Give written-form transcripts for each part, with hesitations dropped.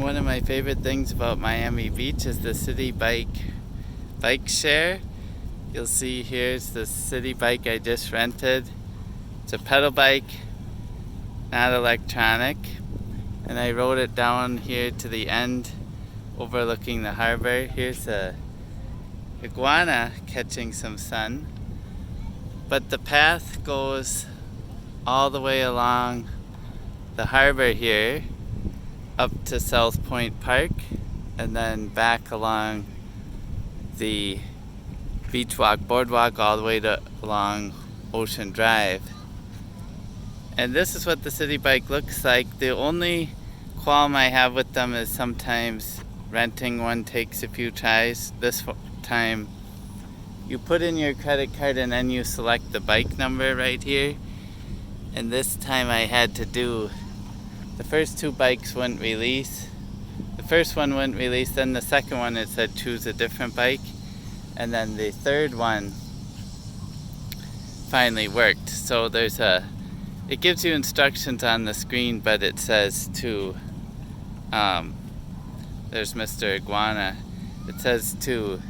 One of my favorite things about Miami Beach is the Citibike bike share. You'll see here's the Citibike I just rented. It's a pedal bike, not electronic. And I rode it down here to the end overlooking the harbor. Here's a iguana catching some sun. But the path goes all the way along the harbor here up to South Point Park and then back along the beach walk, boardwalk all the way to along Ocean Drive. And this is what the Citibike looks like. The only qualm I have with them is sometimes renting one takes a few tries. This time you put in your credit card and then you select the bike number right here. And this time I had to do, the first two bikes wouldn't release. The first one wouldn't release, then the second one it said choose a different bike. And then the third one finally worked. So it gives you instructions on the screen, but it says to, there's Mr. Iguana. It says to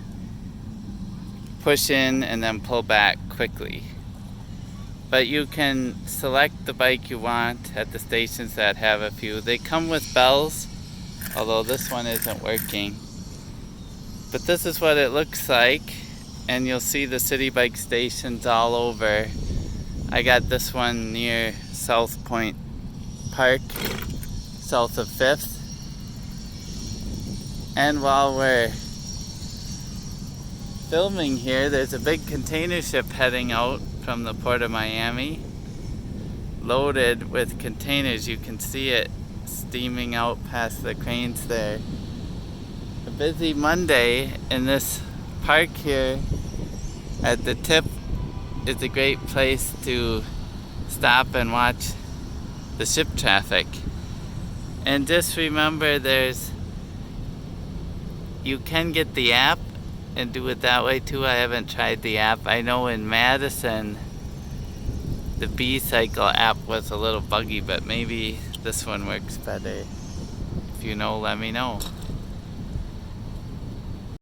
push in and then pull back quickly. But you can select the bike you want at the stations that have a few. They come with bells, although this one isn't working. But this is what it looks like, and you'll see the Citibike stations all over. I got this one near South Point Park, south of 5th. And while we're filming here, there's a big container ship heading out from the port of Miami, loaded with containers. You can see it steaming out past the cranes there. A busy Monday in this park here at the tip is a great place to stop and watch the ship traffic. And just remember you can get the app and do it that way too. I haven't tried the app. I know in Madison the B-Cycle app was a little buggy, but maybe this one works better. If you know, let me know.